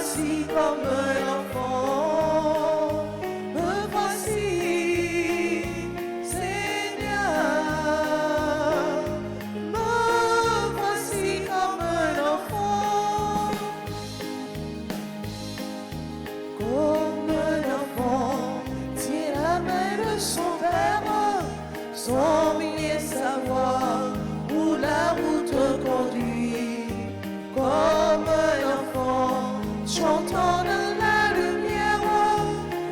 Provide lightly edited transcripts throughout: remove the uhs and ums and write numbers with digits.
voici comme un enfant, me voici, Seigneur, me voici comme un enfant, tient la main de son père, sans oublier savoir où la route conduit, comme un enfant chantant dans la lumière,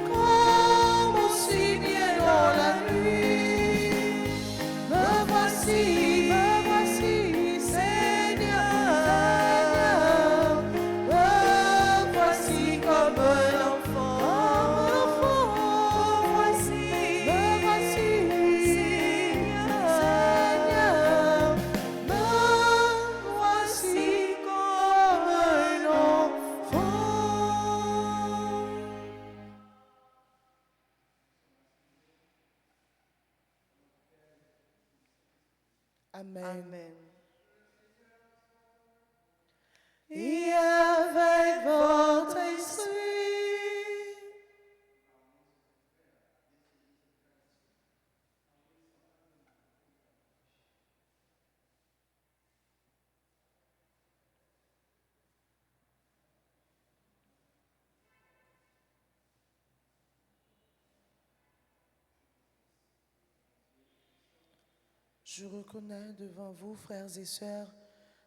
comme aussi bien dans la nuit. Me voici, Seigneur, me voici comme un enfant, me voici, Seigneur, me voici comme un enfant. Amen. Et avec votre esprit, Je reconnais devant vous, frères et sœurs,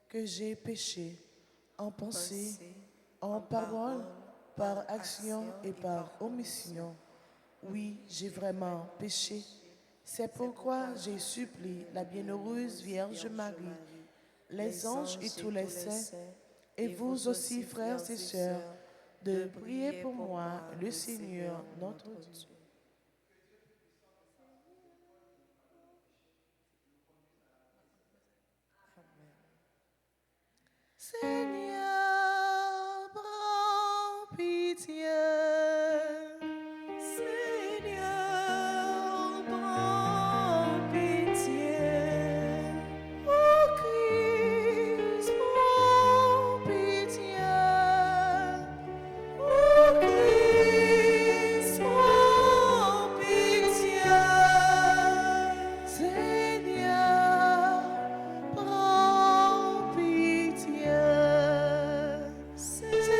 que j'ai péché en pensée, en parole, par action et par omission. Oui, j'ai vraiment péché. C'est pourquoi j'ai supplié la bienheureuse Vierge Marie, les anges et tous les saints, et vous aussi, frères et sœurs, de prier pour moi, le Seigneur, notre Dieu. Seigneur, prends pitié. Seigneur, prends pitié. Ô Christ, prends pitié. Ô Christ, prends pitié. Seigneur, prends pitié. Seigneur,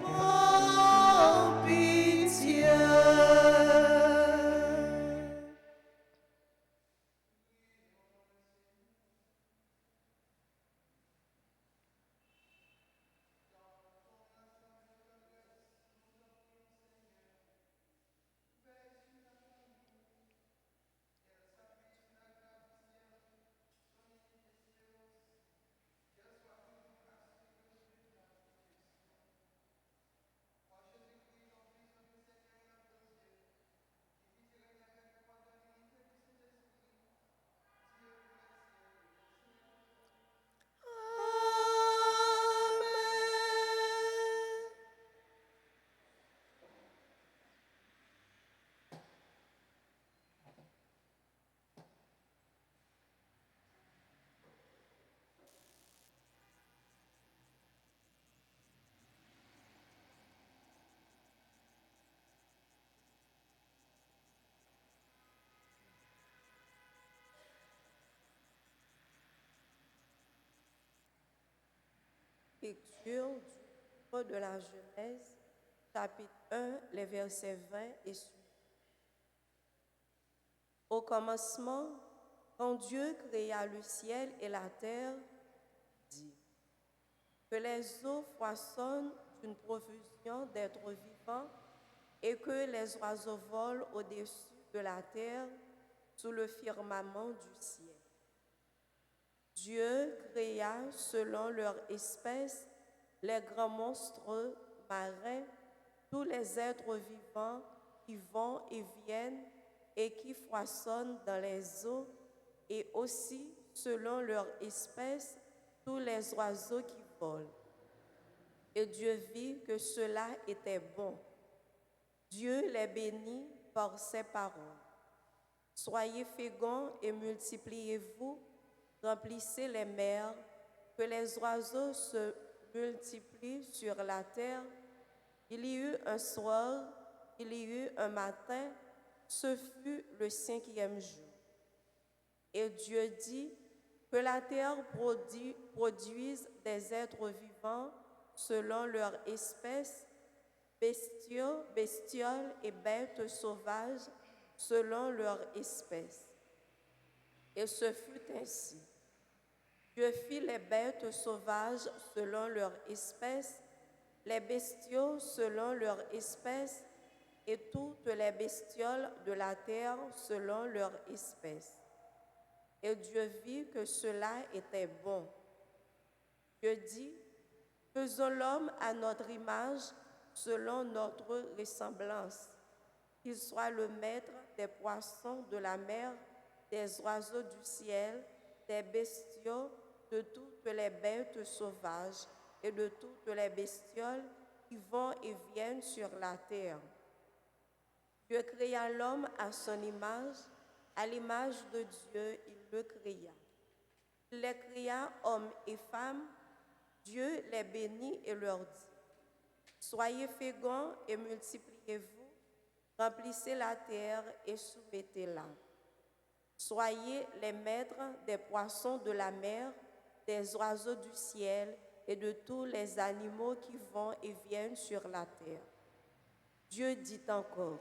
prends pitié. Amen. Lecture du livre de la Genèse, chapitre 1, les versets 20 et suivants. Au commencement, quand Dieu créa le ciel et la terre, dit que les eaux foisonnent d'une profusion d'êtres vivants et que les oiseaux volent au-dessus de la terre sous le firmament du ciel. Dieu créa selon leur espèce les grands monstres marins, tous les êtres vivants qui vont et viennent et qui foisonnent dans les eaux, et aussi selon leur espèce tous les oiseaux qui volent. Et Dieu vit que cela était bon. Dieu les bénit par ses paroles. Soyez féconds et multipliez-vous, remplissez les mers, que les oiseaux se multiplient sur la terre. Il y eut un soir, il y eut un matin, ce fut le 5e jour. Et Dieu dit que la terre produise des êtres vivants selon leur espèce, bestioles et bêtes sauvages selon leur espèce. Et ce fut ainsi. Dieu fit les bêtes sauvages selon leur espèce, les bestiaux selon leur espèce, et toutes les bestioles de la terre selon leur espèce. Et Dieu vit que cela était bon. Dieu dit, faisons l'homme à notre image, selon notre ressemblance, qu'il soit le maître des poissons de la mer, des oiseaux du ciel, des bestiaux, de toutes les bêtes sauvages et de toutes les bestioles qui vont et viennent sur la terre. Dieu créa l'homme à son image, à l'image de Dieu, il le créa. Il les créa hommes et femmes, Dieu les bénit et leur dit, soyez féconds et multipliez-vous, remplissez la terre et soumettez-la. Soyez les maîtres des poissons de la mer, des oiseaux du ciel et de tous les animaux qui vont et viennent sur la terre. Dieu dit encore,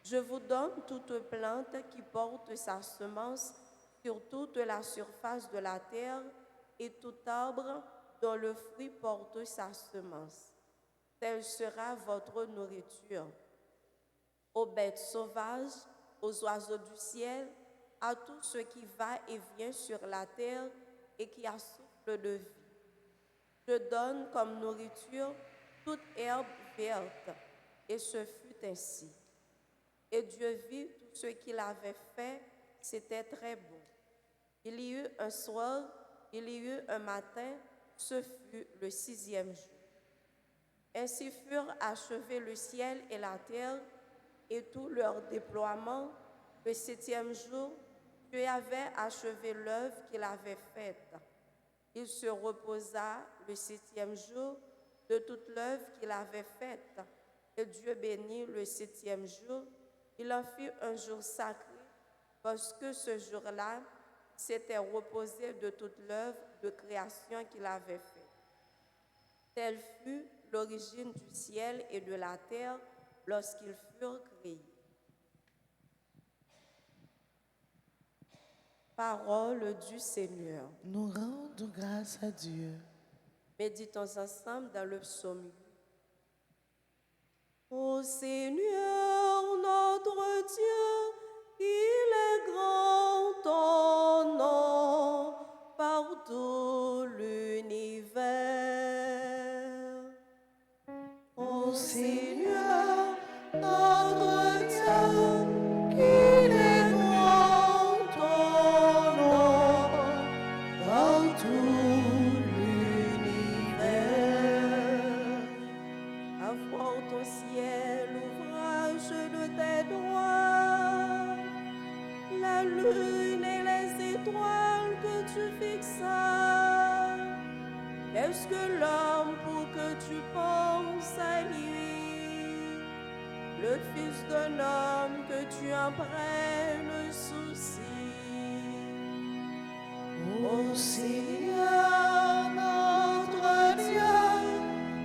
je vous donne toute plante qui porte sa semence sur toute la surface de la terre et tout arbre dont le fruit porte sa semence. Telle sera votre nourriture. Aux bêtes sauvages, aux oiseaux du ciel, à tout ce qui va et vient sur la terre et qui a souffle de vie. Je donne comme nourriture toute herbe verte, et ce fut ainsi. Et Dieu vit tout ce qu'il avait fait, c'était très bon. Il y eut un soir, il y eut un matin, ce fut le 6e jour. Ainsi furent achevés le ciel et la terre et tout leur déploiement. Le 7e jour, Dieu avait achevé l'œuvre qu'il avait faite. Il se reposa le 7e jour de toute l'œuvre qu'il avait faite. Et Dieu bénit le 7e jour. Il en fit un jour sacré parce que ce jour-là, il s'était reposé de toute l'œuvre de création qu'il avait faite. Telle fut l'origine du ciel et de la terre lorsqu'ils furent créés. Parole du Seigneur. Nous rendons grâce à Dieu. Méditons ensemble dans le psaume. Ô Seigneur notre Dieu, il est grand ton nom par tout l'univers. Ô Seigneur notre Dieu, qu'il est grand ton nom par tout l'univers. À voir ton ciel, ouvrage de tes doigts, la lune et les étoiles que tu fixas. Est-ce que l'homme pour que tu penses à lui, le fils d'un homme que tu en prennes souci? Ô Seigneur notre Dieu,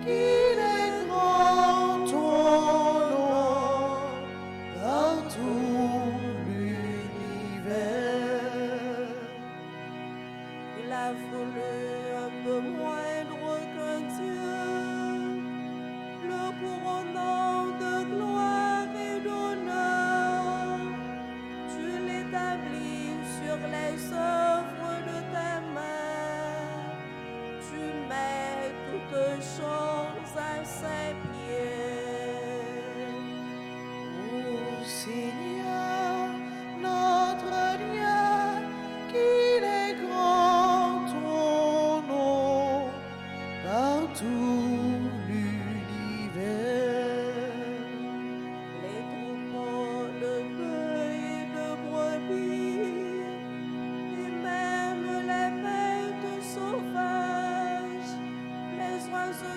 qu'il est grand ton nom par tout l'univers. Il a voulu un peu moindre qu'un Dieu, le couronnant de gloire et d'honneur. Tu l'établis sur les œuvres de tes mains. Tu mets toutes choses à ses pieds. Ô Seigneur, notre Dieu, qu'il est grand ton nom par tout l'univers. Les troupeaux de bœufs et de brebis, et même les bêtes sauvages, les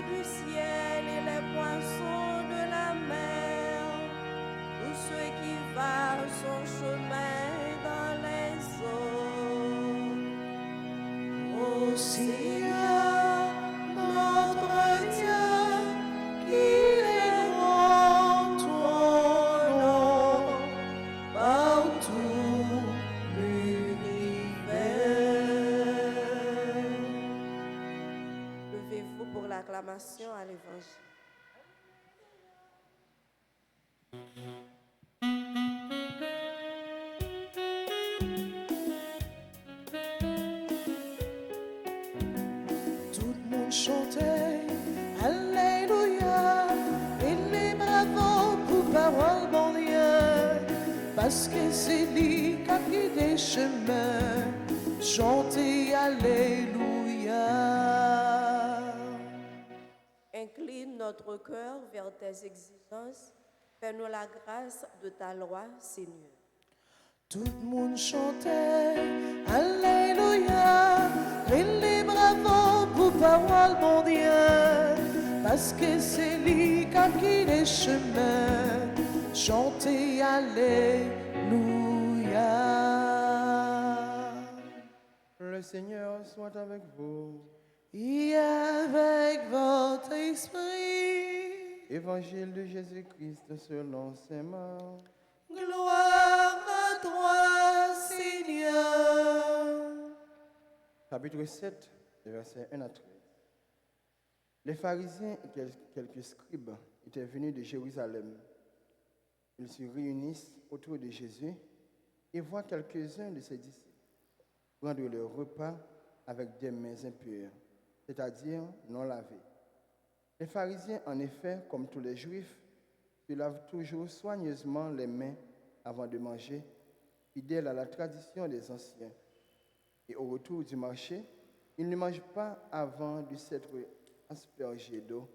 du ciel et les poissons de la mer, tous ceux qui valent son chemin dans les eaux. Ô Seigneur, notre Dieu, qu'il est grand ton nom partout l'univers. Levez-vous pour l'acclamation à l'Évangile. Tout le monde chantait Alléluia et les bravos pour parole mon Dieu, parce que c'est lui qui a pris des chemins. Chantez Alléluia. Incline notre cœur vers tes exigences. Fais-nous la grâce de ta loi, Seigneur. Tout le monde chantait Alléluia et les bravos pour parole mon Dieu, parce que c'est lui qui a pris les chemins. Chantez Alléluia. Le Seigneur soit avec vous. Et avec votre esprit, Évangile de Jésus-Christ selon saint Marc. gloire à toi, Seigneur. Chapitre 7, versets 1 à 13. Les pharisiens et quelques scribes étaient venus de Jérusalem. Ils se réunissent autour de Jésus et voient quelques-uns de ses disciples prendre leur repas avec des mains impures, c'est-à-dire non lavées. Les pharisiens, en effet, comme tous les juifs, se lavent toujours soigneusement les mains avant de manger, fidèles à la tradition des anciens. Et au retour du marché, ils ne mangent pas avant de s'être aspergés d'eau,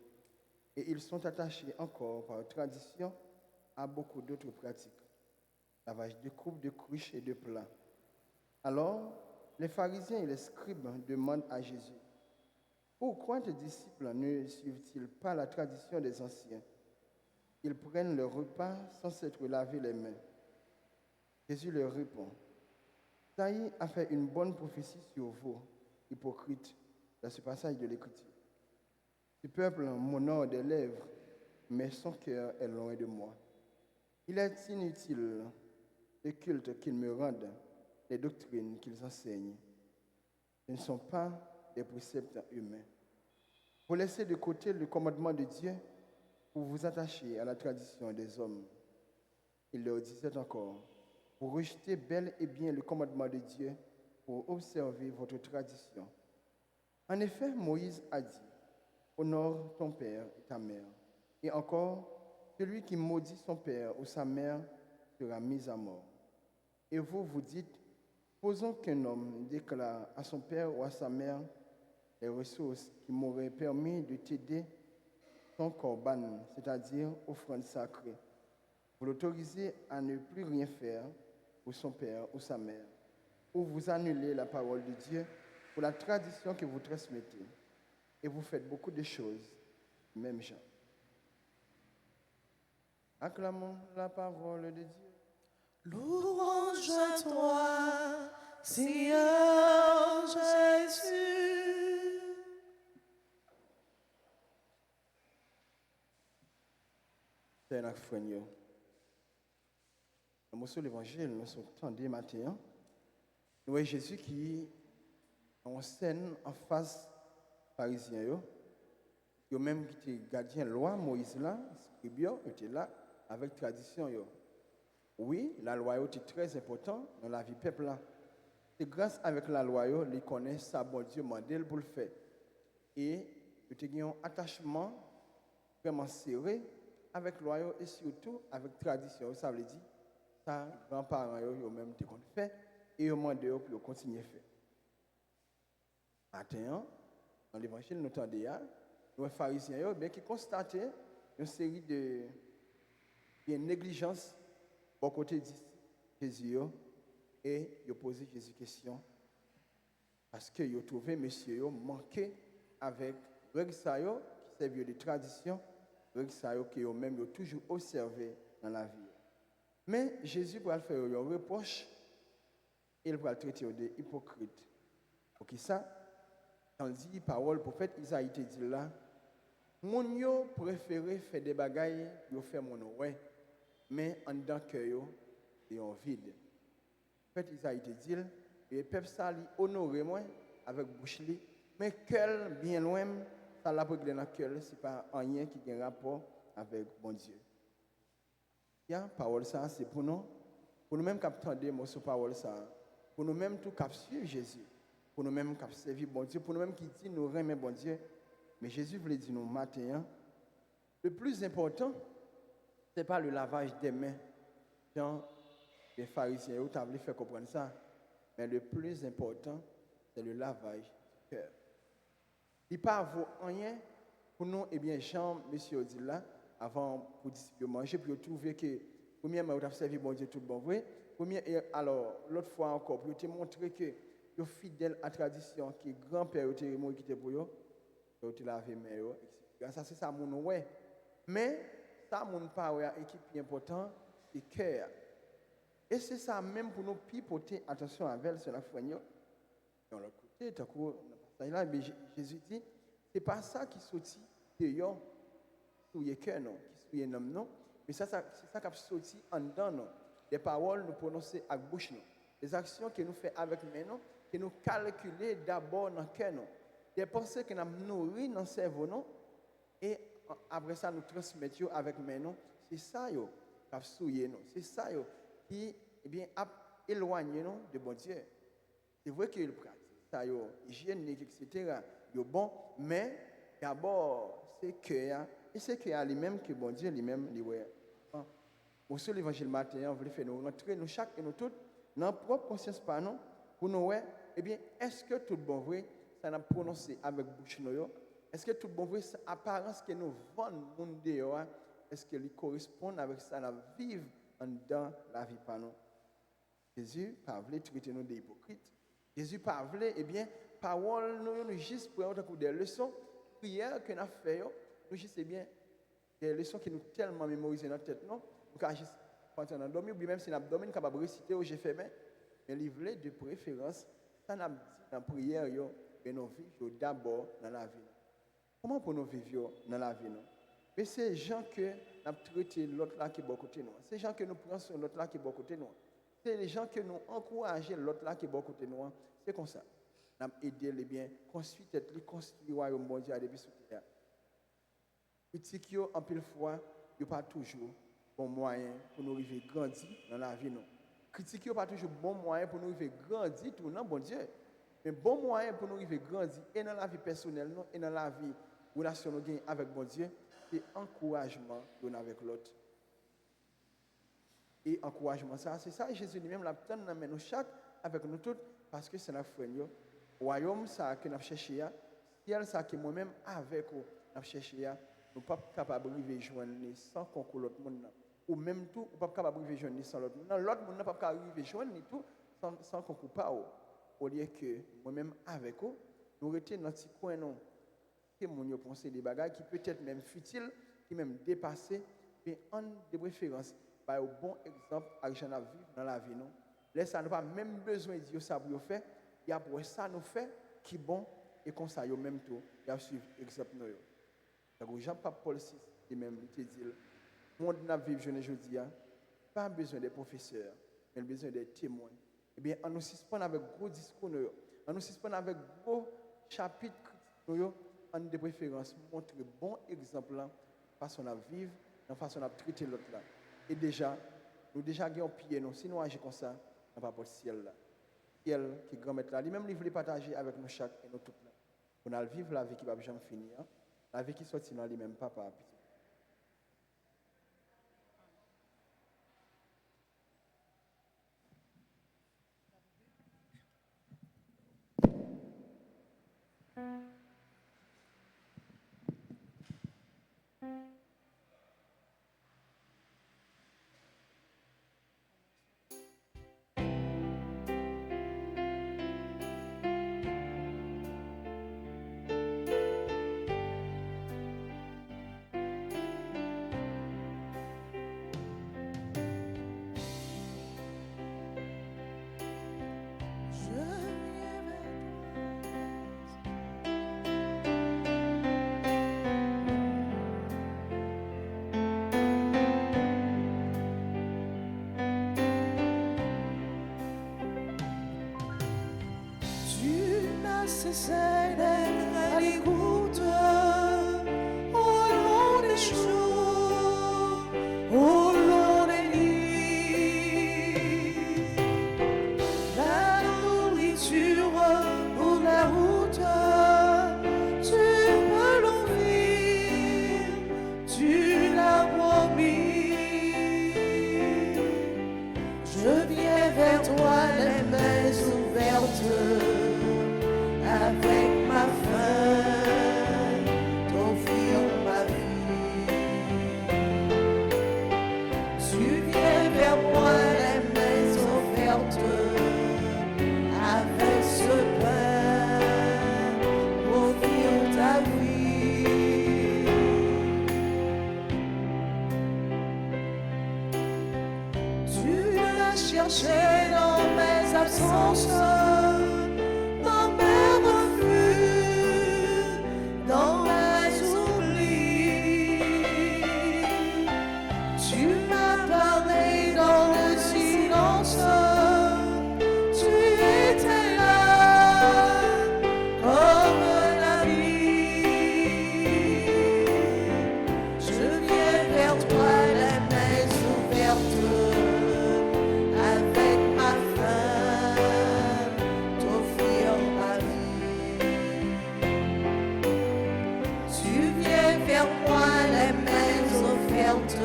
et ils sont attachés encore par tradition à beaucoup d'autres pratiques, lavage de coupes, de cruches et de plats. Alors, les pharisiens et les scribes demandent à Jésus: pourquoi tes disciples ne suivent-ils pas la tradition des anciens? Ils prennent leur repas sans s'être lavé les mains. Jésus leur répond: Isaïe a fait une bonne prophétie sur vous, hypocrites, dans ce passage de l'Écriture. Ce peuple m'honore des lèvres, mais son cœur est loin de moi. Il est inutile le culte qu'ils me rendent, les doctrines qu'ils enseignent. Ce ne sont pas des préceptes humains. Vous laissez de côté le commandement de Dieu pour vous attacher à la tradition des hommes. Il leur disait encore: vous rejetez bel et bien le commandement de Dieu pour observer votre tradition. En effet, Moïse a dit: honore ton père et ta mère. Et encore, celui qui maudit son père ou sa mère sera mis à mort. Et vous, vous dites: posons qu'un homme déclare à son père ou à sa mère les ressources qui m'auraient permis de t'aider son corban, c'est-à-dire offrande sacrée. Vous l'autorisez à ne plus rien faire pour son père ou sa mère, ou vous annulez la parole de Dieu pour la tradition que vous transmettez. Et vous faites beaucoup de choses, même gens. Acclamons la parole de Dieu. Louange à toi, Seigneur Jésus. C'est un frère. Nous sommes l'évangile, nous sommes tendus matin. Nous voyons Jésus qui est en scène en face pharisien. Yo même qui était gardien de loi, Moïse là, scribe était là avec tradition. Oui, la loi était très importante dans la vie du peuple là. C'est grâce avec la loi, ils connaissent ça, bon Dieu mandé pour le faire. Et ils ont un attachement vraiment serré avec la loi et surtout avec la tradition. Ça veut dire, ça, grands-parents, ils même été fait et ils ont demandé pour continuer à faire. Maintenant, dans l'évangile, nous entendons, les pharisiens qui constataient une série de négligences au côté de Jésus et ils ont posé Jésus question parce qu'ils ont trouvé monsieur manqué avec règle ça qui servir de tradition, avec ça que eux-mêmes ont toujours observé dans la vie. Mais Jésus va faire un reproche et il va traiter de hypocrite. Pour qui ça? Tandis parole prophète Isaïe te dit là, mon yo préféré faire des bagailles, yo fait mon ouais, mais en dedans cœur yo et en vide. Prophète Isaïe te dit, et peuple ça li honorer moi avec bouche li, mais cœur bien loin, ça l'a pas dans le cœur, c'est pas rien qui a un rapport avec bon Dieu. Ya parole ça c'est pour nous même qui attendons moi sur parole ça, pour nous même tout qui suivre Jésus, pour nous même qui servir bon Dieu, pour nous même qui dit nous aimer bon Dieu. Mais Jésus voulait dire nous matin, le plus important, ce n'est pas le lavage des mains. Jean, les pharisiens, ils ont fait comprendre ça. Mais le plus important, c'est le lavage du cœur. Il n'y a pas rien pour nous, eh bien, Jean, monsieur dit là, avant pour disciples manger, puis trouver que, premièrement, vous avez servi bon Dieu tout bon vrai. Alors, l'autre fois encore, pour te montrer que vous êtes fidèle à la tradition, que grand-père était mort qui était pour vous. Donc, tu laves les mains, etc. Ça, c'est ça, mon ouais. Mais, ça, mon pas, et qui est important, c'est le cœur. Et c'est ça, même pour nous, pipoter, attention avec sur la foi. Dans le côté, tu as là, mais Jésus dit, c'est pas ça qui sortit dehors, sur le cœur, non, qui sur l'homme, non. Mais ça, c'est ça qui sorti en dedans, non. Les paroles nous prononcer à bouche, non. Les actions que nous faisons avec les mains, non, que nous calculons d'abord dans le cœur, non. Des pensées que nous nourrissons dans le cerveau, non? Et après ça, nous transmettons avec mes noms. C'est ça, yo, qui a souillé, non? C'est ça, yo, qui, eh bien, a éloigné, non, de bon Dieu. C'est vrai qu'il pratique ça, yo, hygiénique, etc. Yo, bon, mais d'abord, c'est cœur, et c'est cœur lui-même que bon Dieu lui-même, lui, ouais. Au seul l'évangile matin, on veut faire nous rentrer, nous chaque et nous toutes, dans notre propre conscience, pas non, pour nous, ouais, eh bien, est-ce que tout bon vrai, ça n'a prononcé avec bouche nous? Est-ce que tout bon vrai, cette apparence que nous vendons monde dehors, est-ce qu'elle correspond avec ça, la vivre dans la vie par nous? Jésus pas voulu traiter nous d'hypocrites. Jésus pas voulu, eh bien, parole nous juste pour des leçons, prières que nous avons fait, nous juste, eh bien, des leçons qui nous tellement mémorisées dans la tête, non? Nous avons juste, quand on a dormi, ou bien même si on a dormi, nous avons réciter au j'ai fait bien, mais livrer de préférence, ça n'a pas dit dans la prière, et nous vivons d'abord dans la vie. Comment pour nous vivre dans la vie? Mais c'est les gens que nous traitons l'autre là qui est bon côté nous. C'est les gens que nous prenons sur l'autre là qui est bon côté nous. C'est les gens que nous encourageons l'autre là qui est bon côté nous. C'est comme ça. Nous avons aidé les biens, construire tête, construire le royaume mondial depuis ce terre. Critique en pile fois, il n'y a pas toujours bon moyen pour nous arriver grandir dans la vie. Critique n'est pas toujours bon moyen pour nous arriver grandir tout dans bon Dieu. Mais bon moyen pour nous arriver grandir et dans la vie personnelle et dans la vie relation nous gagnons avec bon Dieu, c'est encouragement l'un avec l'autre. Et encouragement ça, c'est ça Jésus lui-même l'a donné dans nous chaque avec nous tous parce que c'est notre frère. Royaume ça que nous cherchons, ciel ça que moi-même avec nous cherchons, nous pas capable de joindre sans concours l'autre monde ou même tout ou pas capable de joindre sans l'autre monde. L'autre monde n'a pas capable de joindre tout sans concours pas au lieu que moi-même avec vous, nous retenons dans petit coin non que mon pensé des bagages qui peut-être même futile, qui même dépassé, mais en de préférence par un bon exemple avec gens à vivre dans la vie non. Laisse ça n'a pas même besoin de dire ça pour faire, il y a pour ça nous fait qui bon et comme ça yo même tout, il y a suivre exemple nous. Donc Jean-Paul Paul VI lui-même il dit monde n'a vivre jeune aujourd'hui pas besoin des professeurs, mais besoin des témoins. Eh bien, on nous suspend avec gros discours, on nous suspend avec gros chapitres, en de préférence, montrer bon exemple, la façon de vivre, la façon de traiter l'autre là. Et déjà, nous avons pied, si nous agissons comme ça, on va pas le ciel là. Ciel qui est grand maître là, lui-même, il voulait partager avec nous chaque et nous toutes là. On a vivre la vie qui ne va jamais finir, la vie qui sortit dans lui-même, papa. chercher dans mes absences, dans mes refus, dans mes oublis. Tu m'as parlé dans le silence, tu étais là comme la vie. Je viens vers toi les mains ouvertes, avec ma faim, t'offrir ma vie. Tu viens vers moi les mains ouvertes,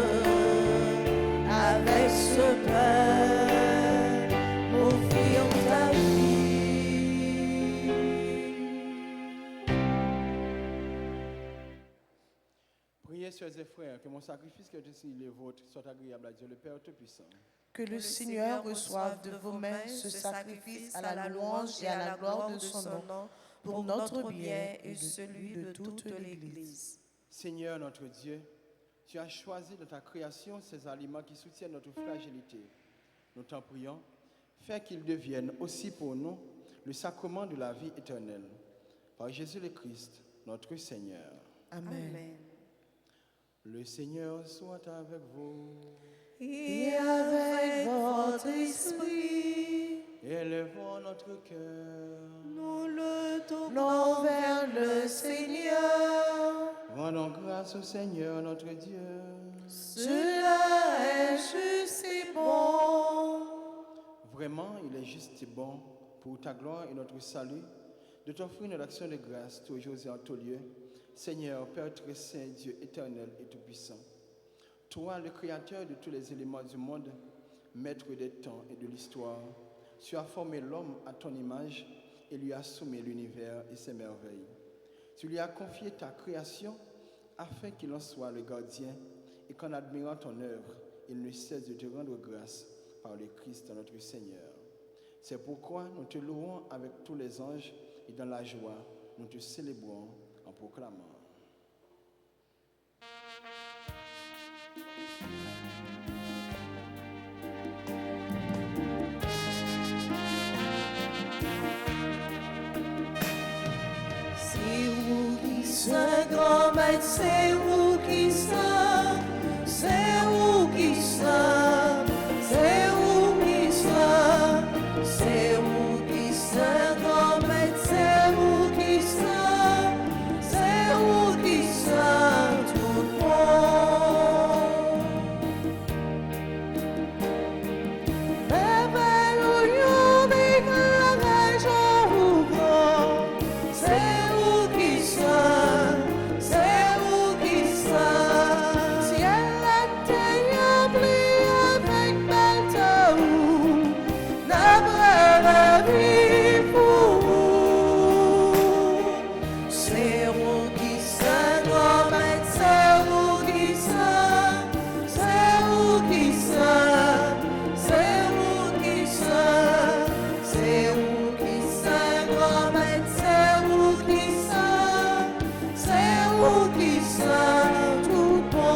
avec ce pain, m'offrir ta vie. Priez, sœurs et frères, que mon sacrifice que je suis le vôtre soit agréable à Dieu le Père Tout-Puissant. Que le Seigneur reçoive de vos mains ce sacrifice à la louange et à la gloire de son nom, pour notre bien et celui de toute l'Église. Seigneur notre Dieu, tu as choisi de ta création ces aliments qui soutiennent notre fragilité. Nous t'en prions, fais qu'ils deviennent aussi pour nous le sacrement de la vie éternelle. Par Jésus le Christ, notre Seigneur. Amen. Le Seigneur soit avec vous. Et avec votre esprit, Élevons notre cœur. nous le tournons vers le Seigneur. Rendons grâce au Seigneur notre Dieu. Cela est juste et bon. Vraiment, il est juste et bon, pour ta gloire et notre salut, de t'offrir une action de grâce toujours et en tout lieu, Seigneur, Père très saint, Dieu éternel et tout-puissant. Toi, le créateur de tous les éléments du monde, maître des temps et de l'histoire, tu as formé l'homme à ton image et lui as soumis l'univers et ses merveilles. Tu lui as confié ta création afin qu'il en soit le gardien et qu'en admirant ton œuvre, il ne cesse de te rendre grâce par le Christ notre Seigneur. C'est pourquoi nous te louons avec tous les anges et dans la joie, nous te célébrons en proclamant. C'est vous qui sommes, grand maître, c'est vous qui sommes, c'est vous qui sommes, c'est vous qui sommes, c'est vous qui sommes, grand maître, c'est vous qui sommes, c'est vous qui sommes, tout bon. Réveillons, déclarage vous grand. C'est vous qui sommes, c'est vous qui sommes. Ciel et terre brillent avec belle notre vie pour vous. C'est vous qui sommes, grand maître, c'est vous qui sommes, c'est vous qui sommes, c'est vous qui sommes, c'est vous qui sommes, grand maître, c'est vous qui sommes, c'est vous qui sommes, tout bon.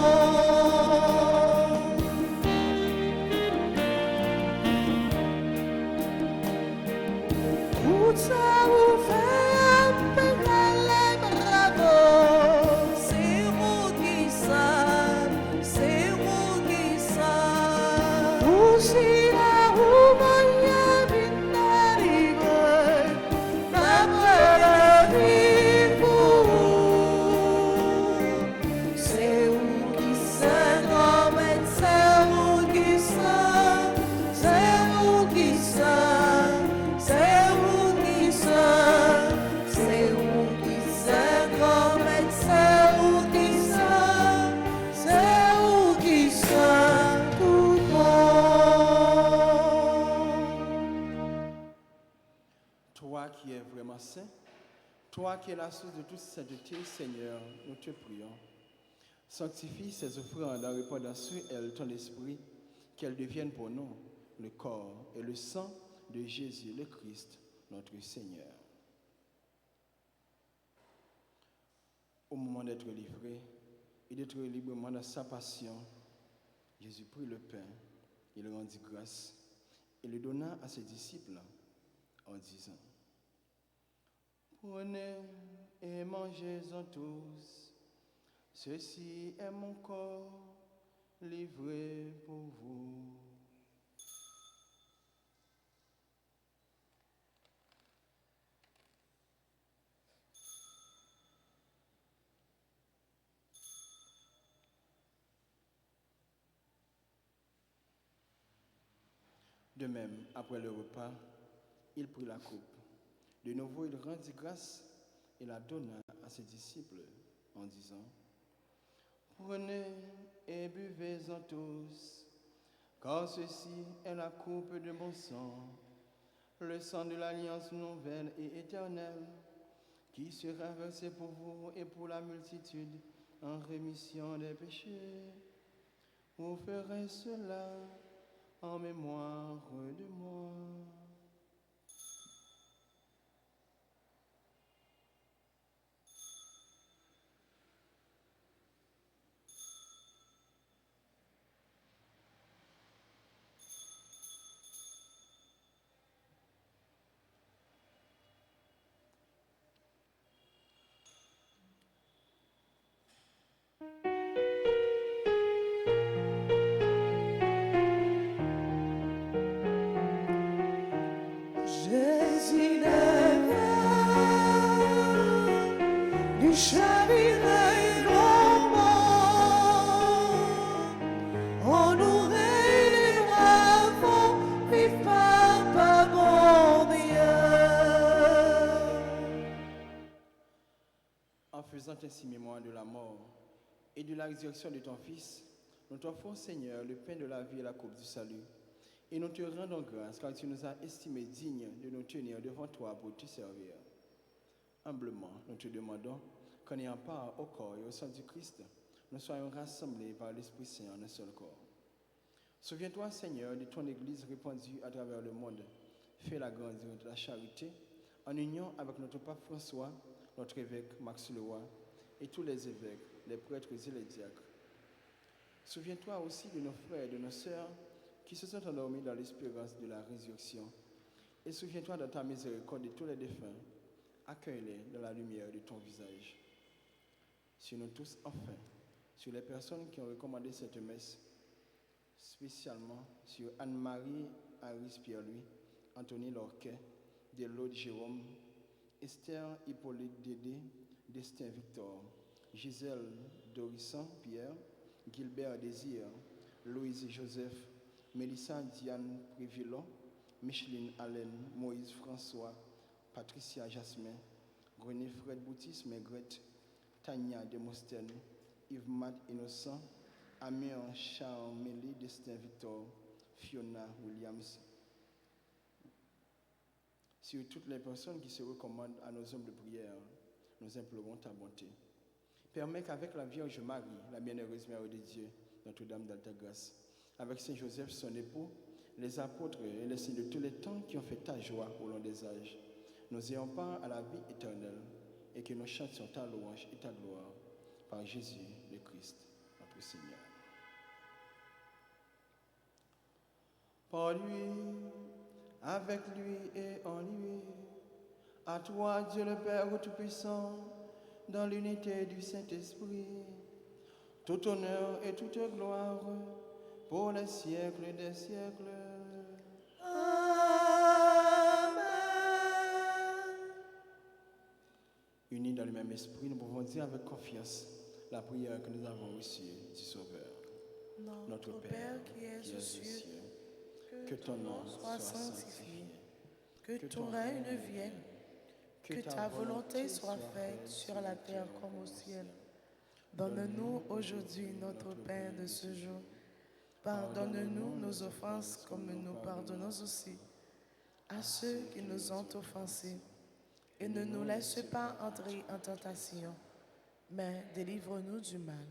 Tout ça vous fait un peu mal et bravo. C'est vous qui sommes, c'est vous qui sommes. Aussi la roue moyen vinaigre, d'après la vie pour vous. C'est vous qui sommes, grand maître, c'est vous qui sommes, c'est vous qui sommes, c'est vous qui sommes, c'est vous qui sommes, grand maître, c'est vous qui sommes, c'est vous qui sommes, tout bon. Toi qui es vraiment saint, toi qui es la source de toute sainteté, Seigneur, nous te prions. Sanctifie ces offrandes en répandant sur elles ton esprit, qu'elles deviennent pour nous le corps et le sang de Jésus le Christ, notre Seigneur. Au moment d'être livré et d'être librement dans sa passion, Jésus prit le pain, il rendit grâce et le donna à ses disciples en disant, prenez et mangez-en tous, ceci est mon corps livré pour vous. De même, après le repas, il prit la coupe. De nouveau, il rendit grâce et la donna à ses disciples en disant, prenez et buvez-en tous, car ceci est la coupe de mon sang, le sang de l'alliance nouvelle et éternelle, qui sera versé pour vous et pour la multitude en rémission des péchés. Vous ferez cela en mémoire de moi. Jésus n'est pas du chaviré normand. On nous réunira, vive Papa mon Dieu. En faisant ainsi mémoire de la mort et de la résurrection de ton Fils, nous t'offrons, Seigneur, le pain de la vie et la coupe du salut. Et nous te rendons grâce car tu nous as estimés dignes de nous tenir devant toi pour te servir. Humblement, nous te demandons qu'en ayant part au corps et au sang du Christ, nous soyons rassemblés par l'Esprit Saint en un seul corps. Souviens-toi, Seigneur, de ton Église répandue à travers le monde. Fais la grandeur de la charité en union avec notre pape François, notre évêque Max Leroy et tous les évêques, les prêtres et les diacres. Souviens-toi aussi de nos frères et de nos sœurs qui se sont endormis dans l'espérance de la résurrection. Et souviens-toi de ta miséricorde de tous les défunts. Accueille-les dans la lumière de ton visage. Sur nous tous, enfin, sur les personnes qui ont recommandé cette messe, spécialement sur Anne-Marie Harris Pierre-Louis, Anthony Lorquet, Delaude Jérôme, Esther Hippolyte Dédé, Destin Victor, Gisèle Dorissan Pierre, Gilbert Désir, Louise Joseph, Mélissa Diane Prévillon, Micheline Allen, Moïse François, Patricia Jasmin, René Fred Boutis Maigret, Tania Demostène, Yves Matt Innocent, Amir Charmélie Destin Victor, Fiona Williams. Sur toutes les personnes qui se recommandent à nos hommes de prière, nous implorons ta bonté. Permets qu'avec la Vierge Marie, la bienheureuse Mère de Dieu, Notre-Dame d'Alta Grâce, avec Saint Joseph, son époux, les apôtres et les saints de tous les temps qui ont fait ta joie au long des âges, nous ayons part à la vie éternelle et que nous chantions ta louange et ta gloire par Jésus le Christ, notre Seigneur. Par lui, avec lui et en lui, à toi Dieu le Père Tout-Puissant, dans l'unité du Saint-Esprit, tout honneur et toute gloire pour les siècles des siècles. Amen. Unis dans le même esprit, nous pouvons dire avec confiance la prière que nous avons reçue du Sauveur. Notre Père qui es aux cieux, que ton nom soit sanctifié, que ton règne vienne, que ta volonté soit faite sur la terre comme au ciel. Donne-nous aujourd'hui notre pain de ce jour. Pardonne-nous nos offenses comme nous pardonnons aussi à ceux qui nous ont offensés. Et ne nous laisse pas entrer en tentation, mais délivre-nous du mal.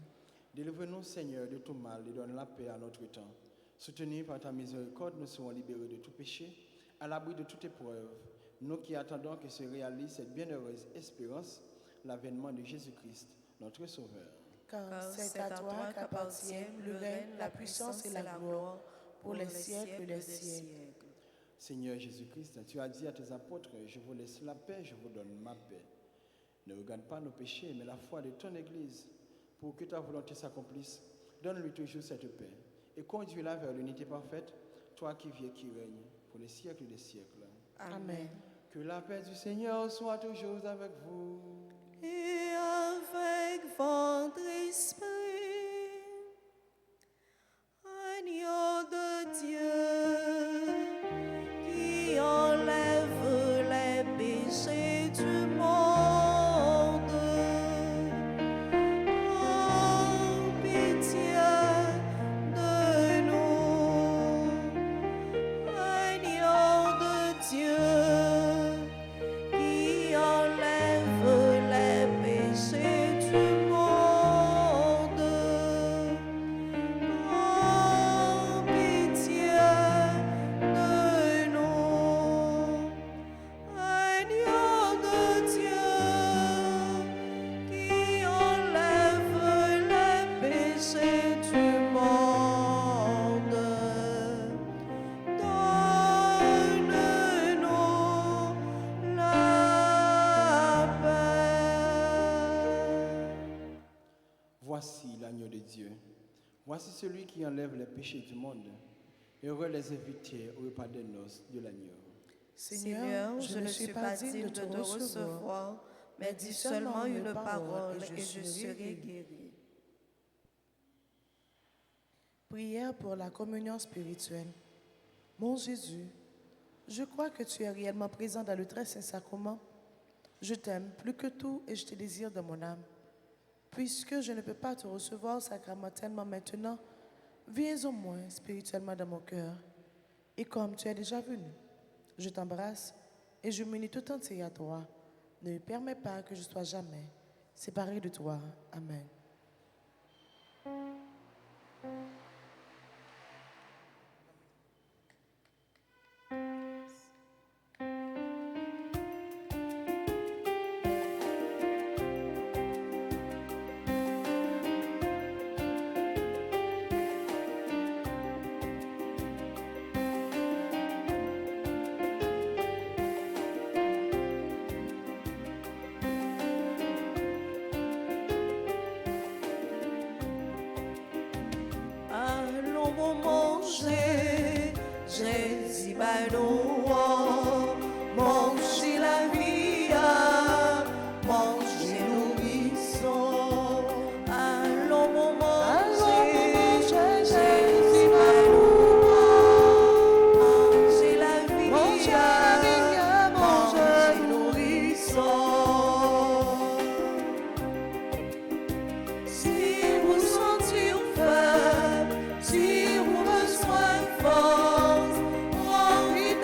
Délivre-nous, Seigneur, de tout mal et donne la paix à notre temps. Soutenus par ta miséricorde, nous serons libérés de tout péché, à l'abri de toute épreuve. Nous qui attendons que se réalise cette bienheureuse espérance, l'avènement de Jésus-Christ, notre Sauveur. Car c'est à toi qu'appartiennent le règne, la puissance et la gloire pour les siècles des siècles. Seigneur Jésus-Christ, tu as dit à tes apôtres, je vous laisse la paix, je vous donne ma paix. Ne regarde pas nos péchés, mais la foi de ton Église, pour que ta volonté s'accomplisse. Donne-lui toujours cette paix et conduis-la vers l'unité parfaite, toi qui vis et qui règnes pour les siècles des siècles. Amen. Que la paix du Seigneur soit toujours avec vous. Et avec votre esprit, agneau de Dieu, qui enlève les péchés du monde, oh, pitié de nous, agneau de Dieu, qui enlève les péchés du monde. Oh, pitié de nous, agneau de Dieu, qui enlève les péchés du monde. Donne-nous la paix. Voici l'agneau de Dieu. Voici celui qui enlève les péchés du monde. Heureux les invités au repas des noces de l'agneau. Seigneur, je ne suis pas digne de te recevoir, mais dis seulement une parole et je serai guéri. Prière pour la communion spirituelle. Mon Jésus, je crois que tu es réellement présent dans le très saint sacrement. Je t'aime plus que tout et je te désire de mon âme. Puisque je ne peux pas te recevoir sacramentellement maintenant, viens au moins spirituellement dans mon cœur. Et comme tu es déjà venu, je t'embrasse et je m'unis tout entier à toi. Ne me permets pas que je sois jamais séparé de toi. Amen. Allons manger, Jésus va nous manger la vie, manger nourrisson. Allons manger, Jésus va nous manger la vie, manger nourrisson. Si vous sentez faible, si vous besoin de force, envie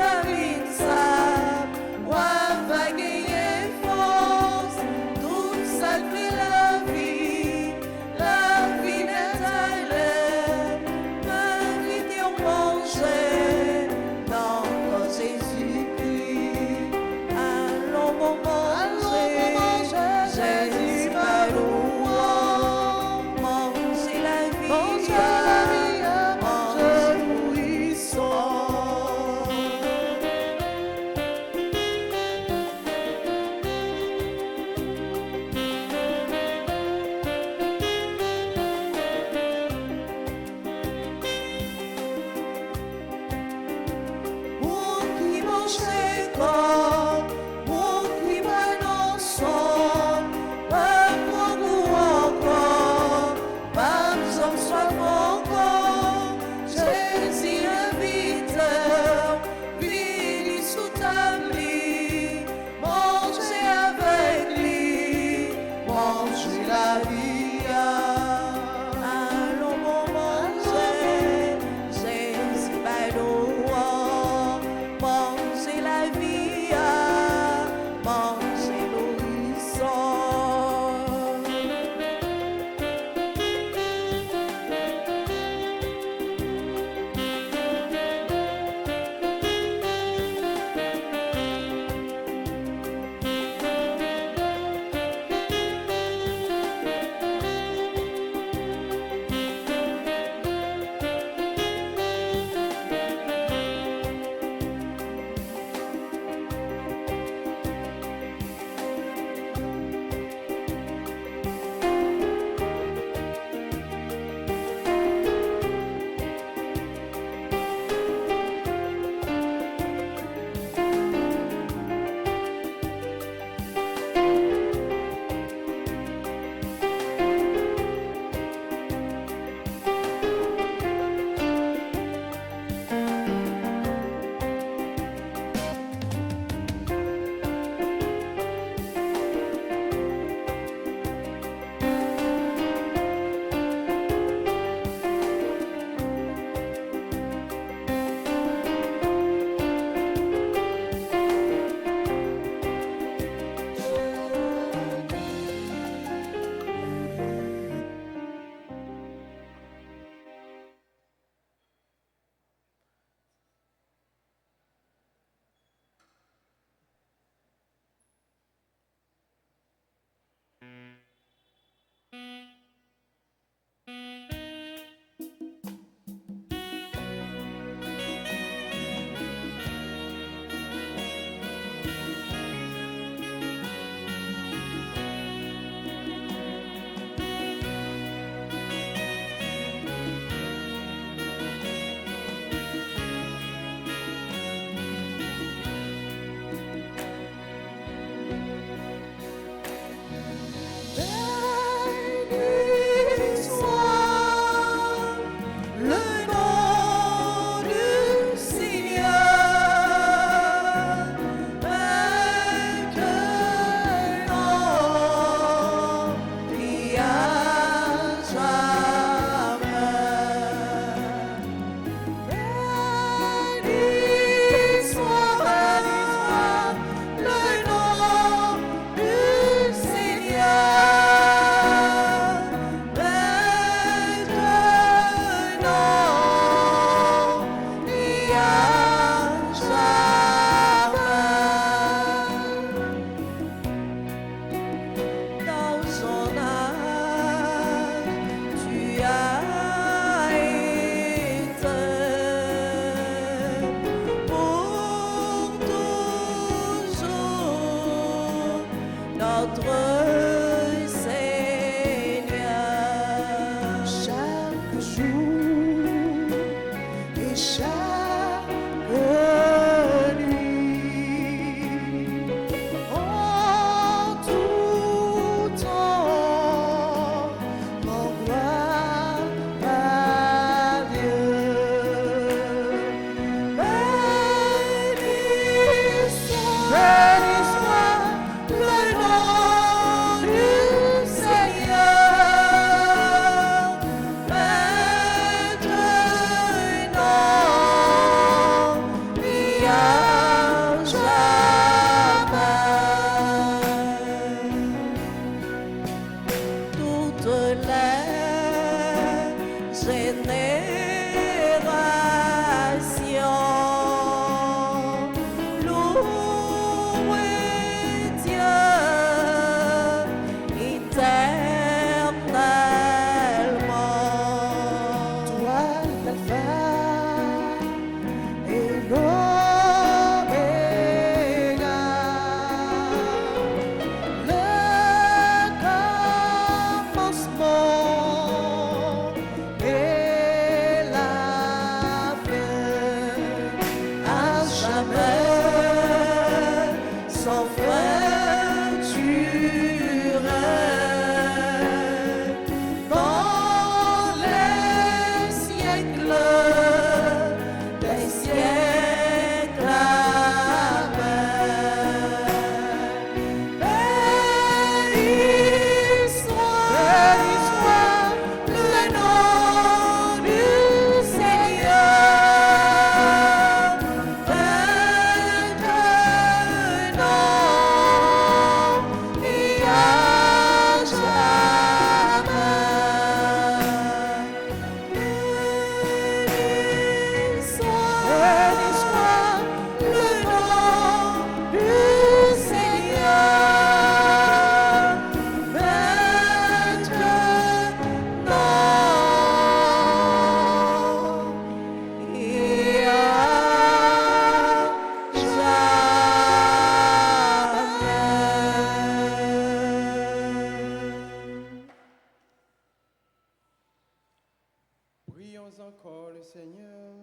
Prions encore le Seigneur.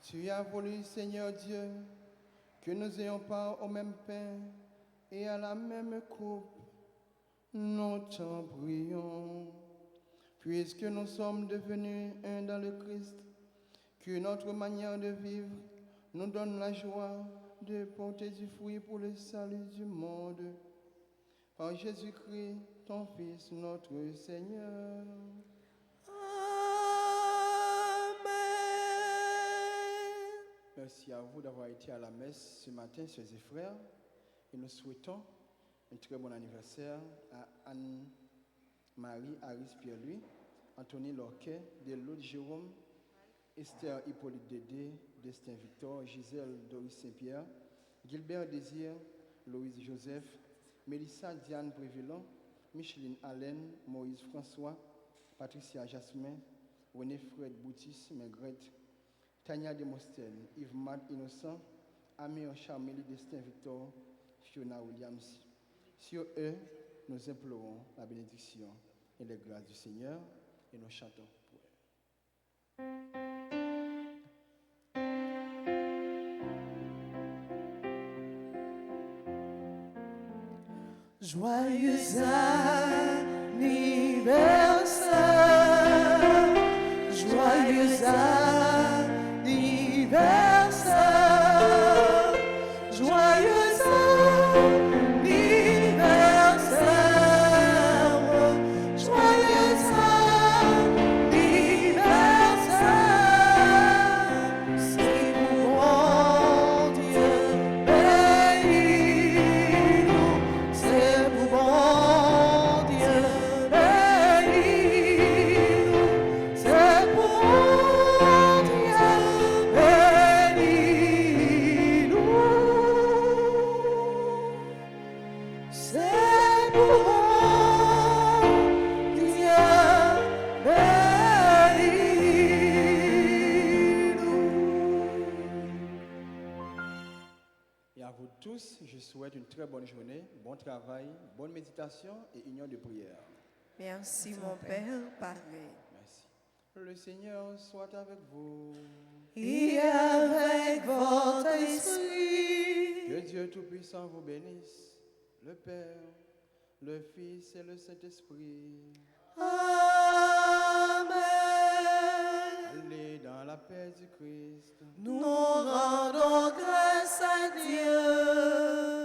Tu as voulu, Seigneur Dieu, que nous ayons part au même pain et à la même coupe. Nous t'en prions, puisque nous sommes devenus un dans le Christ, que notre manière de vivre nous donne la joie de porter du fruit pour le salut du monde. Par Jésus-Christ, ton Fils, notre Seigneur. Amen. Merci à vous d'avoir été à la messe ce matin, chers et frères. Et nous souhaitons un très bon anniversaire à Anne-Marie Harris Pierre-Louis, Anthony Lorquet, Deloute Jérôme, Esther Hippolyte Dédé, Destin Victor, Gisèle Doris Saint-Pierre, Gilbert Désir, Louise Joseph, Mélissa Diane Prévillon, Micheline Allen, Moïse François, Patricia Jasmin, René Fred Boutis, Maigret, Tania Demostène, Yves Mad Innocent, Amir Charmélie Destin Victor, Fiona Williams. Sur eux, nous implorons la bénédiction et les grâces du Seigneur et nous chantons pour eux. Joyeux anniversaire, joyeux anniversaire, joyeux anniversaire, joyeux anniversaire, c'est pour bon Dieu béni-nous, c'est pour bon Dieu béni-nous, c'est pour bon Dieu béni-nous, c'est pour bon Dieu béni-nous. Et à vous tous, je souhaite une très bonne journée, bon travail, bonne méditation et union de prière. Merci mon Père, pareil. Merci. Le Seigneur soit avec vous. Et avec votre esprit, Que Dieu Tout-Puissant vous bénisse, le Père, le Fils et le Saint-Esprit. Amen. Allez dans la paix du Christ. Nous rendons grâce à Dieu.